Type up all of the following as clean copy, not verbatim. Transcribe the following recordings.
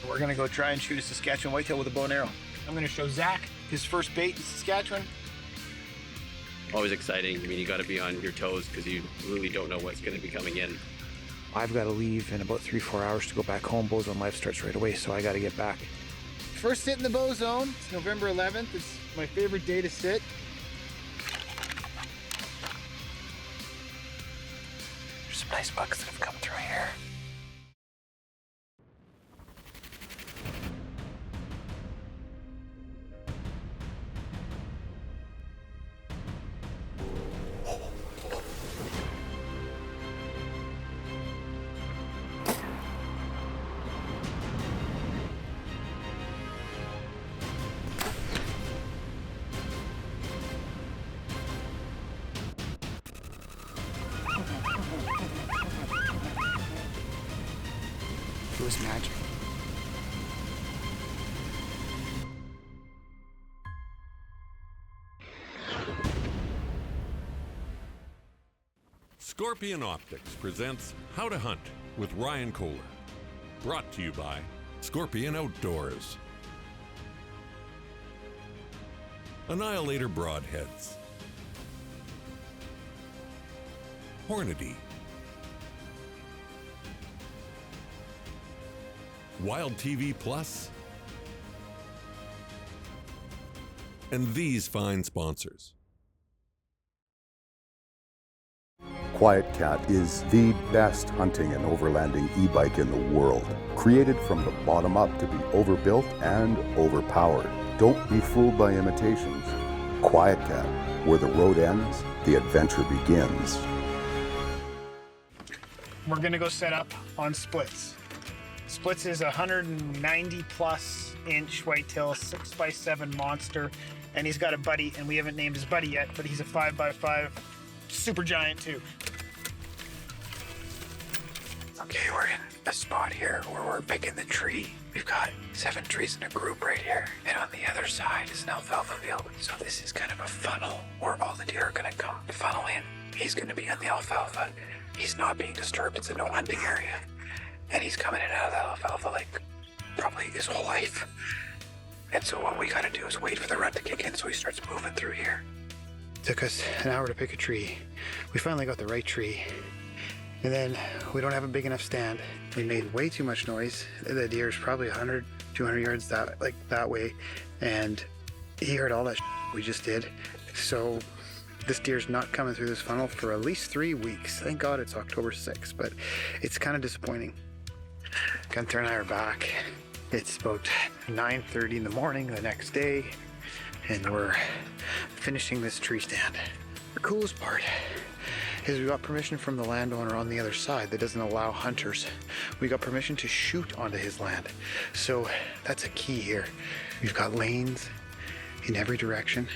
We're gonna go try and shoot a Saskatchewan whitetail with a bow and arrow. I'm gonna show Zach his first bait in Saskatchewan. Always exciting. I mean, you got to be on your toes because you really don't know what's going to be coming in. I've got to leave in about 3-4 hours to go back home. Bowzone life starts right away, so I got to get back. First sit in the Bowzone. It's November 11th. It's my favorite day to sit. There's some nice bucks that have come through here. It was magic. Scorpion Optics presents How to Hunt with Ryan Kohler. Brought to you by Scorpion Outdoors. Annihilator Broadheads. Hornady. Wild TV Plus. And these fine sponsors. QuietKat is the best hunting and overlanding e-bike in the world. Created from the bottom up to be overbuilt and overpowered. Don't be fooled by imitations. QuietKat, where the road ends, the adventure begins. We're gonna go set up on Splits. Splits is a 190 plus inch whitetail, 6x7 monster, and he's got a buddy, and we haven't named his buddy yet, but he's a 5x5 super giant too. Okay, we're in a spot here where we're picking the tree. We've got 7 trees in a group right here, and on the other side is an alfalfa field. So this is kind of a funnel where all the deer are gonna come funnel in. He's gonna be on the alfalfa. He's not being disturbed, it's a no hunting area. And he's coming in and out of the alfalfa like probably his whole life. And so what we gotta do is wait for the rut to kick in so he starts moving through here. Took us an hour to pick a tree. We finally got the right tree. And then we don't have a big enough stand. We made way too much noise. The deer is probably 100, 200 yards that way. And he heard all that we just did. So this deer's not coming through this funnel for at least 3 weeks. Thank God it's October 6th, but it's kind of disappointing. Gunther and I are back. It's about 9:30 in the morning the next day, and we're finishing this tree stand. The coolest part is we got permission from the landowner on the other side that doesn't allow hunters. We got permission to shoot onto his land. So that's a key here. We've got lanes in every direction.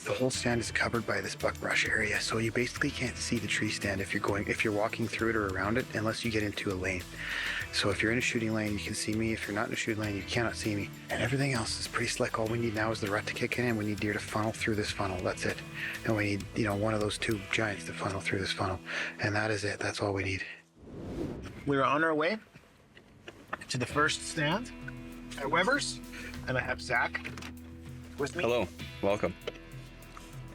The whole stand is covered by this buckbrush area, so you basically can't see the tree stand if you're walking through it or around it unless you get into a lane. So if you're in a shooting lane, you can see me. If you're not in a shooting lane, you cannot see me. And everything else is pretty slick. All we need now is the rut to kick in, and we need deer to funnel through this funnel. That's it. And we need, one of those 2 giants to funnel through this funnel. And that is it. That's all we need. We're on our way to the first stand at Weber's, and I have Zach with me. Hello, welcome.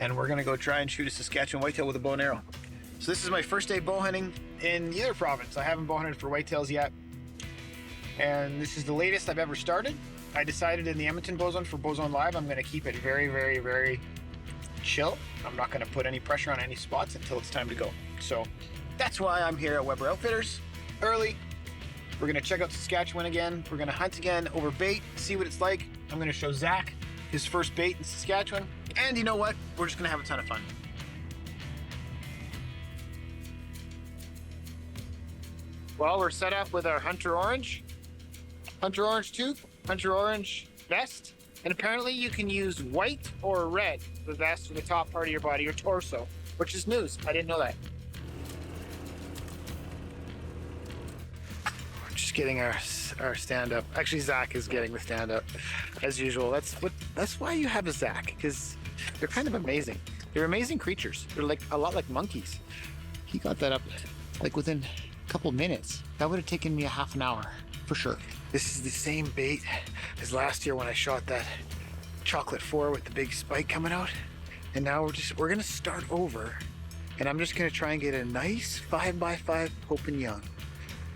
And we're gonna go try and shoot a Saskatchewan whitetail with a bow and arrow. So this is my first day bow hunting in either province. I haven't bow hunted for whitetails yet. And this is the latest I've ever started. I decided in the Edmonton Bowzone for Bowzone Live, I'm gonna keep it very, very, very chill. I'm not gonna put any pressure on any spots until it's time to go. So that's why I'm here at Weber Outfitters early. We're gonna check out Saskatchewan again. We're gonna hunt again over bait, see what it's like. I'm gonna show Zach his first bait in Saskatchewan. And you know what? We're just gonna have a ton of fun. Well, we're set up with our Hunter Orange tooth, Hunter Orange vest, and apparently you can use white or red, the vest for the top part of your body, your torso, which is news. I didn't know that. We're just getting our stand up. Actually, Zach is getting the stand up as usual. That's why you have a Zach, because they're kind of amazing. They're amazing creatures. They're like a lot like monkeys. He got that up like within a couple minutes. That would have taken me a half an hour. for sure. This is the same bait as last year when I shot that chocolate 4 with the big spike coming out. And now we're gonna start over, and I'm just gonna try and get a nice 5x5 Pope and Young.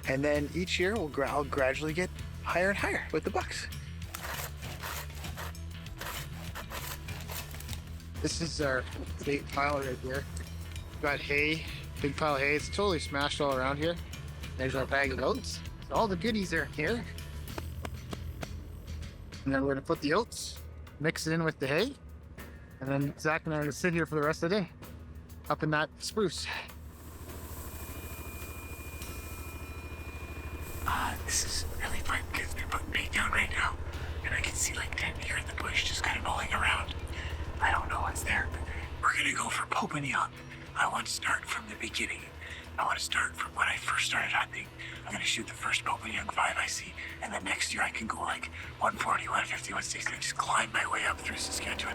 And then each year I'll gradually get higher and higher with the bucks. This is our bait pile right here. We've got hay, big pile of hay. It's totally smashed all around here. There's our bag of oats. So all the goodies are here. And then we're gonna put the oats, mix it in with the hay, and then Zach and I are gonna sit here for the rest of the day, up in that spruce. This is really fun because they're putting bait down right now, and I can see like 10 deer in the bush just kind of rolling around. I don't know what's there. We're gonna go for Pope and Young. I want to start from the beginning. I want to start from when I first started hunting. I'm gonna shoot the first Pope and Young 5 I see, and then next year I can go like 140, 150, 160, and just climb my way up through Saskatchewan.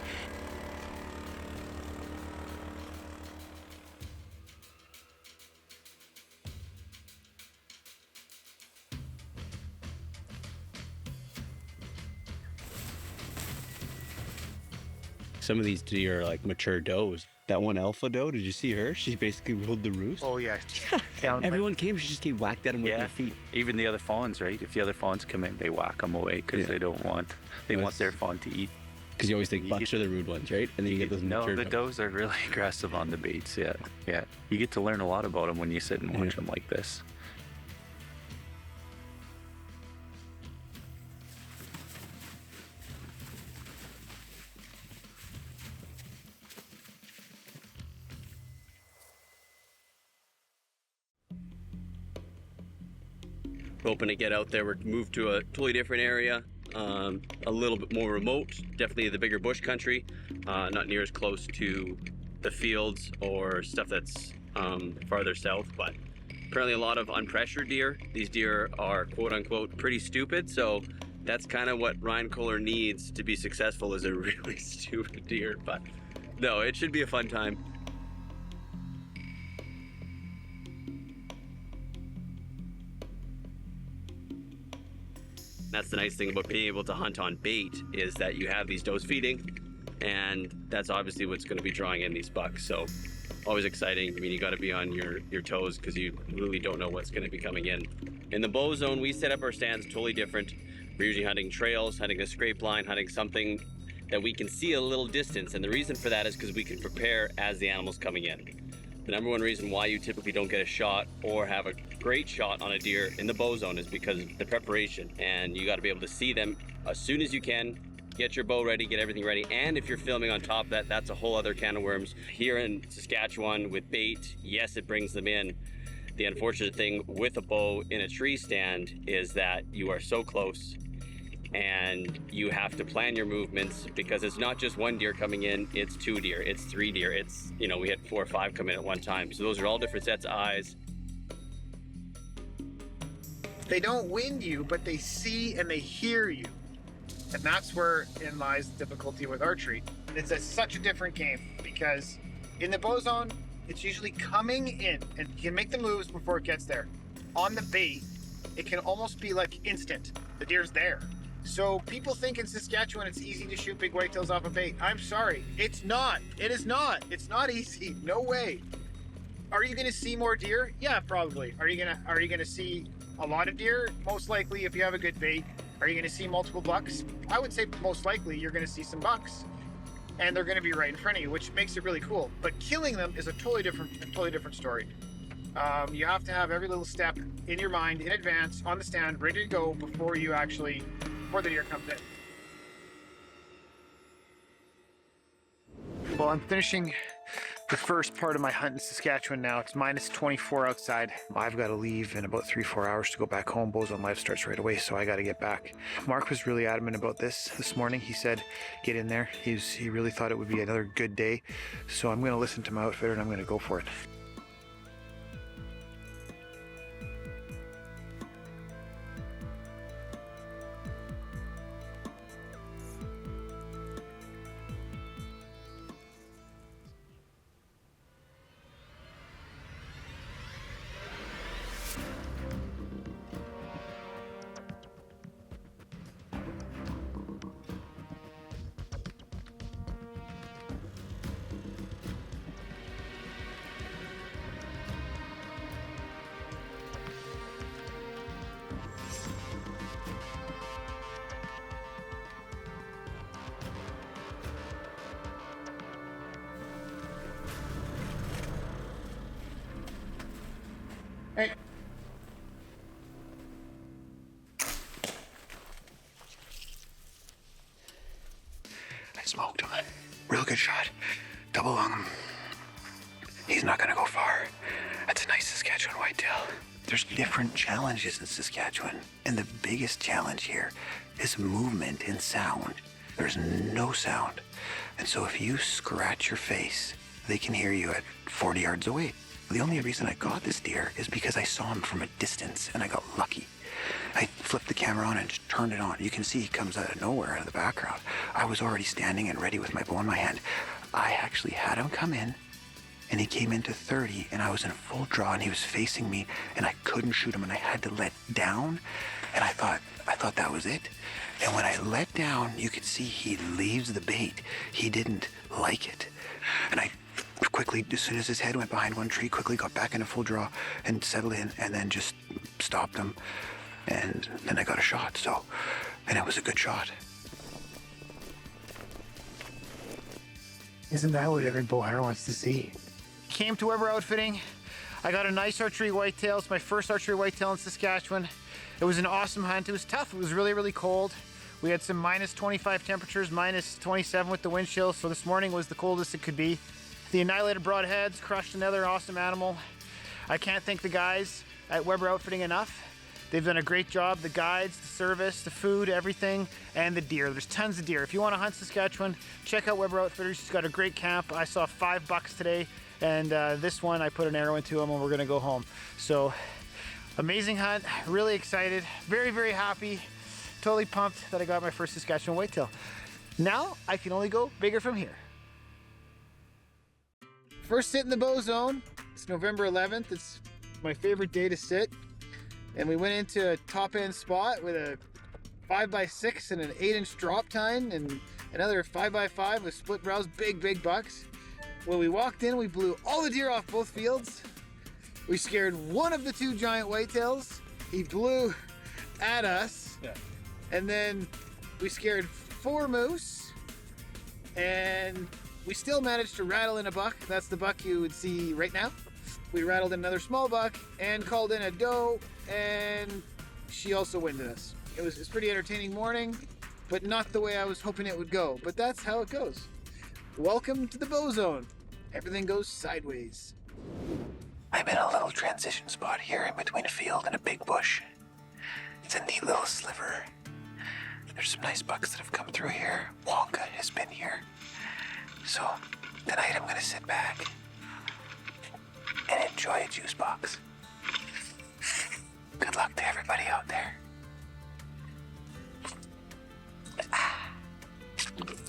Some of these deer are like mature does. That one alpha doe, did you see her? She basically ruled the roost. Oh yeah. Everyone came, she just kept whacked at him with their feet. Even the other fawns, right? If the other fawns come in, they whack them away because they want their fawn to eat. Because you always think bucks are the rude ones, right? And then you get those mature the does are really aggressive on the baits. Yeah. You get to learn a lot about them when you sit and watch them like this. Hoping to get out there. We're moved to a totally different area, a little bit more remote, definitely the bigger bush country, not near as close to the fields or stuff that's farther south, but apparently a lot of unpressured deer. These deer are quote unquote pretty stupid, so that's kind of what Ryan Kohler needs to be successful, is a really stupid deer. But no, it should be a fun time. That's the nice thing about being able to hunt on bait, is that you have these does feeding, and that's obviously what's going to be drawing in these bucks. So always exciting. I mean, you got to be on your toes because you really don't know what's going to be coming in. In the Bowzone, we set up our stands totally different. We're usually hunting trails, hunting a scrape line, hunting something that we can see a little distance. And the reason for that is because we can prepare as the animal's coming in. The number one reason why you typically don't get a shot or have a great shot on a deer in the Bowzone is because of the preparation, and you got to be able to see them as soon as you can, get your bow ready, get everything ready. And if you're filming on top of that, that's a whole other can of worms. Here in Saskatchewan with bait, yes, it brings them in. The unfortunate thing with a bow in a tree stand is that you are so close and you have to plan your movements, because it's not just one deer coming in, it's 2 deer, it's 3 deer, it's, you know, we had 4 or 5 come in at one time. So those are all different sets of eyes. They don't wind you, but they see and they hear you. And that's wherein lies the difficulty with archery. It's such a different game, because in the Bowzone, it's usually coming in, and you can make the moves before it gets there. On the bait, it can almost be like instant. The deer's there. So people think in Saskatchewan it's easy to shoot big whitetails off a bait. I'm sorry, it's not. It is not. It's not easy. No way. Are you going to see more deer? Yeah, probably. Are you going to see a lot of deer? Most likely, if you have a good bait. Are you going to see multiple bucks? I would say most likely you're going to see some bucks, and they're going to be right in front of you, which makes it really cool. But killing them is a totally different story. You have to have every little step in your mind in advance on the stand, ready to go before the deer comes in. Well, I'm finishing the first part of my hunt in Saskatchewan now. It's minus 24 outside. I've got to leave in about 3-4 hours to go back home. Bowzone Life starts right away, so I got to get back. Mark was really adamant about this morning. He said, get in there. He really thought it would be another good day. So I'm going to listen to my outfitter and I'm going to go for it. smoked him. Real good shot. Double lung him. He's not gonna go far. That's a nice Saskatchewan whitetail. There's different challenges in Saskatchewan, and the biggest challenge here is movement and sound. There's no sound. And so if you scratch your face, they can hear you at 40 yards away. The only reason I got this deer is because I saw him from a distance and I got lucky. I flipped the camera on and just turned it on. You can see he comes out of nowhere out of the background. I was already standing and ready with my bow in my hand. I actually had him come in, and he came into 30, and I was in full draw, and he was facing me, and I couldn't shoot him, and I had to let down, and I thought that was it. And when I let down, you could see he leaves the bait. He didn't like it. And I quickly, as soon as his head went behind one tree, quickly got back into full draw and settled in, and then just stopped him. And then I got a shot, and it was a good shot. Isn't that what every bow hunter wants to see? Came to Weber Outfitting. I got a nice archery whitetail. It's my first archery whitetail in Saskatchewan. It was an awesome hunt. It was tough. It was really, really cold. We had some minus 25 temperatures, minus 27 with the wind chill. So this morning was the coldest it could be. The annihilated broadheads crushed another awesome animal. I can't thank the guys at Weber Outfitting enough. They've done a great job. The guides, the service, the food, everything, and the deer. There's tons of deer. If you want to hunt Saskatchewan, check out Weber Outfitters. He's got a great camp. I saw 5 bucks today, and this one I put an arrow into him, and we're gonna go home. So amazing hunt. Really excited. Very, very happy. Totally pumped that I got my first Saskatchewan whitetail. Now I can only go bigger from here. First sit in the Bowzone. It's November 11th. It's my favorite day to sit. And we went into a top end spot with a 5x6 and an 8-inch drop tine and another 5x5 with split brows, big bucks. When we walked in, we blew all the deer off both fields. We scared one of the 2 giant whitetails. He blew at us. Yeah. And then we scared 4 moose, and we still managed to rattle in a buck. That's the buck you would see right now. We rattled in another small buck and called in a doe, and she also winded us. It was a pretty entertaining morning, but not the way I was hoping it would go. But that's how it goes. Welcome to the Bowzone. Everything goes sideways. I'm in a little transition spot here in between a field and a big bush. It's a neat little sliver. There's some nice bucks that have come through here. Wonka has been here. So tonight I'm gonna sit back and enjoy a juice box. Good luck to everybody out there.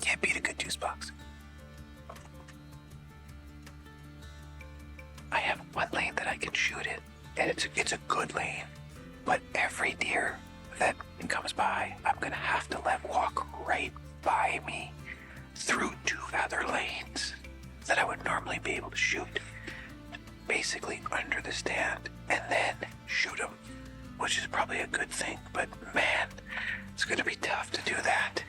Can't beat a good juice box. I have one lane that I can shoot in, and it's a good lane. But every deer that comes by, I'm gonna have to let walk right by me through 2 other lanes that I would normally be able to shoot. Basically under the stand and then shoot them, which is probably a good thing, but man, it's gonna be tough to do that.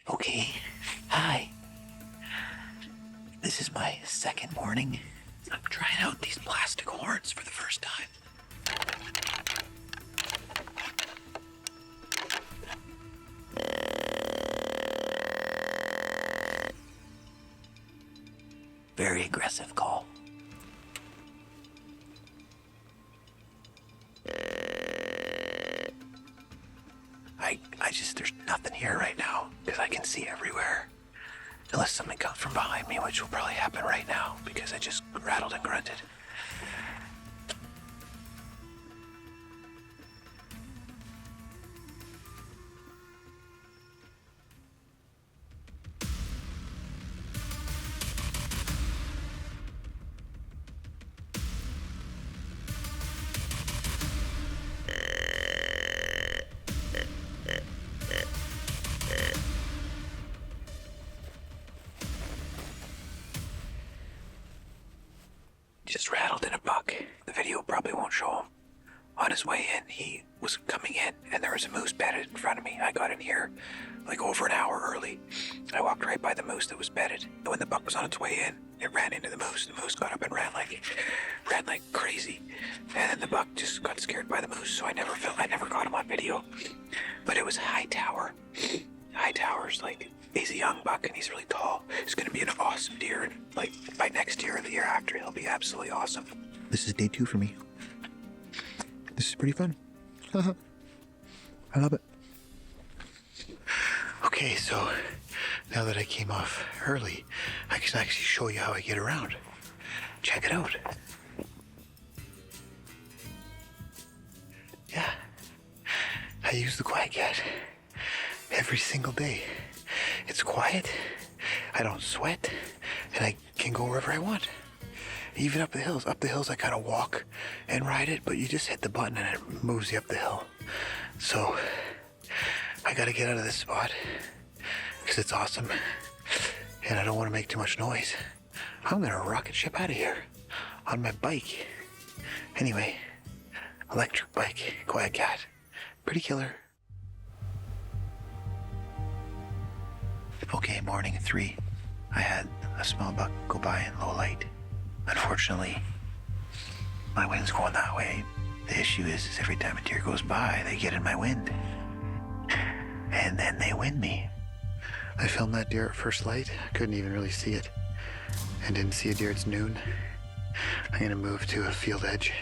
Okay, hi. This is my second morning. I'm trying out these plastic horns for the first time. Very aggressive call. There's nothing here right now because I can see everywhere. Unless something comes from behind me, which will probably happen right now because I just rattled and grunted. Just rattled in a buck. The video probably won't show him. On his way in, he was coming in and there was a moose bedded in front of me. I got in here like over an hour early. I walked right by the moose that was bedded. And when the buck was on its way in, it ran into the moose. The moose got up and ran like crazy. And then the buck just got scared by the moose, so I never got him on video. But it was Hightower. Hightower's like, he's a young buck and he's really tall. He's gonna be an awesome deer, and like by next year or the year after, he'll be absolutely awesome. This is day 2 for me. This is pretty fun. I love it. Okay, so now that I came off early, I can actually show you how I get around. Check it out. Yeah, I use the Quiet Cat every single day. It's quiet, I don't sweat, and I can go wherever I want. Even up the hills. Up the hills I kind of walk and ride it, but you just hit the button and it moves you up the hill. So I gotta get out of this spot because it's awesome and I don't want to make too much noise. I'm gonna rocket ship out of here on my bike. Anyway, electric bike, Quiet Cat, pretty killer. Okay, morning 3. I had a small buck go by in low light. Unfortunately, my wind's going that way. The issue is every time a deer goes by, they get in my wind. And then they wind me. I filmed that deer at first light. I couldn't even really see it. And didn't see a deer, it's noon. I'm gonna move to a field edge.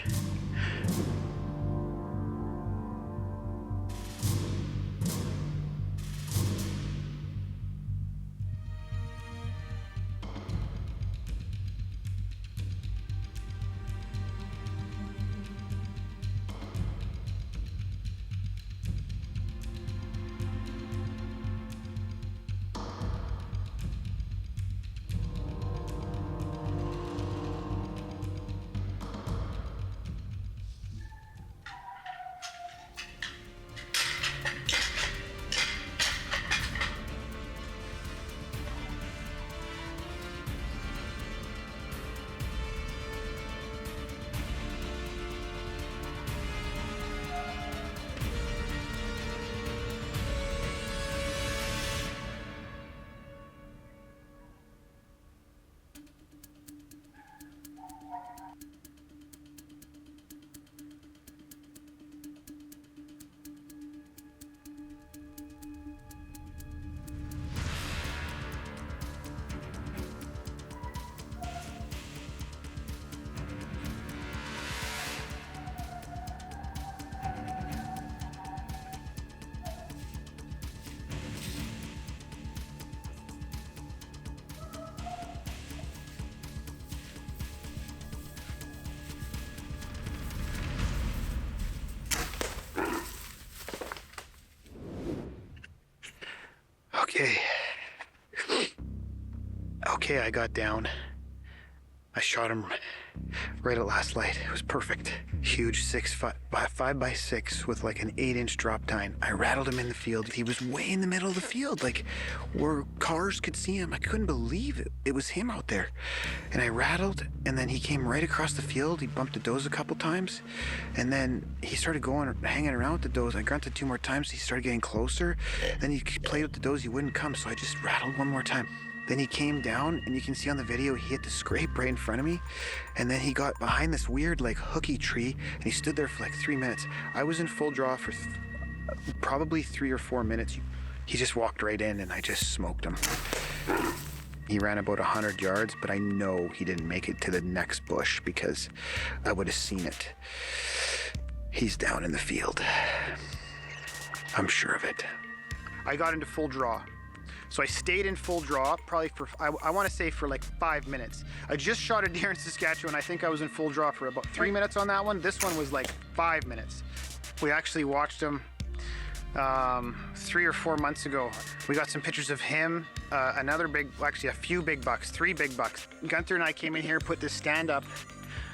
Okay, I got down. I shot him right at last light. It was perfect. Huge 5x6 with like an 8-inch drop tine. I rattled him in the field. He was way in the middle of the field, like where cars could see him. I couldn't believe it. It was him out there. And I rattled, and then he came right across the field. He bumped the does a couple times, and then he started going, hanging around with the does. I grunted 2 more times. He started getting closer. Then he played with the does. He wouldn't come, so I just rattled 1 more time. Then he came down, and you can see on the video, he hit the scrape right in front of me. And then he got behind this weird, like, hooky tree, and he stood there for like 3 minutes. I was in full draw for probably 3 or 4 minutes. He just walked right in, and I just smoked him. He ran about 100 yards, but I know he didn't make it to the next bush because I would have seen it. He's down in the field. I'm sure of it. I got into full draw. So I stayed in full draw probably for, I want to say for like 5 minutes. I just shot a deer in Saskatchewan. I think I was in full draw for about 3 minutes on that one. This one was like 5 minutes. We actually watched him 3 or 4 months ago. We got some pictures of him, actually a few big bucks, 3 big bucks. Gunther and I came in here, put this stand up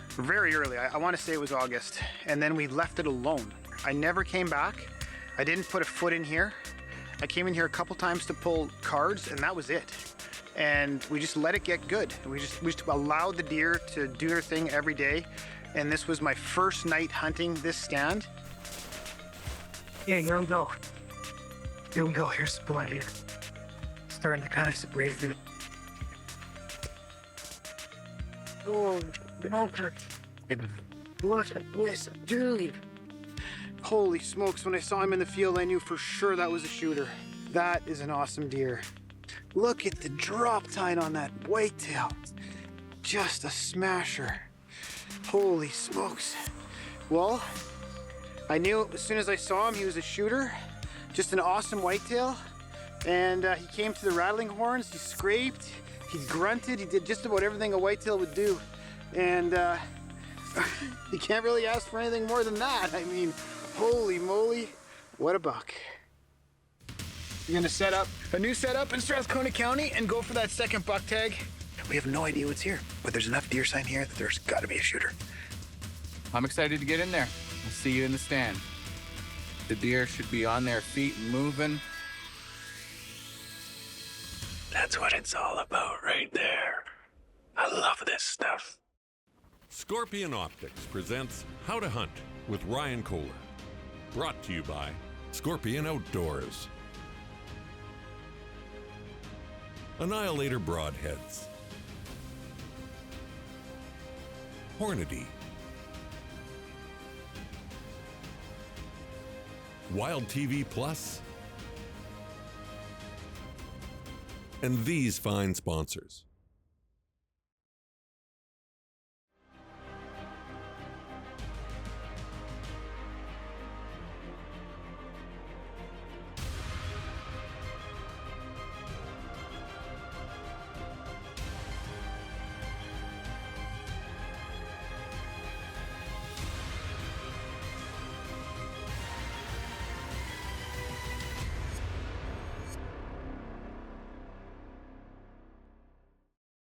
very early. I want to say it was August. And then we left it alone. I never came back. I didn't put a foot in here. I came in here a couple times to pull cards, and that was it. And we just let it get good. We just allowed the deer to do their thing every day. And this was my first night hunting this stand. Yeah, here we go. Here we go. Here's the blood here. Starting to kind of separate it. Oh, look at this, dude. Holy smokes, when I saw him in the field, I knew for sure that was a shooter. That is an awesome deer. Look at the drop tine on that whitetail. Just a smasher. Holy smokes. Well, I knew as soon as I saw him, he was a shooter. Just an awesome whitetail. And he came to the rattling horns, he scraped, he grunted, he did just about everything a whitetail would do. And you can't really ask for anything more than that. I mean, holy moly, what a buck. You're gonna set up a new setup in Strathcona County and go for that second buck tag. We have no idea what's here, but there's enough deer sign here that there's got to be a shooter. I'm excited to get in there. I'll see you in the stand. The deer should be on their feet and moving. That's what it's all about right there. I love this stuff. Scorpion Optics presents How to Hunt with Ryan Kohler. Brought to you by Scorpion Outdoors. Annihilator Broadheads. Hornady. Wild TV Plus. And these fine sponsors.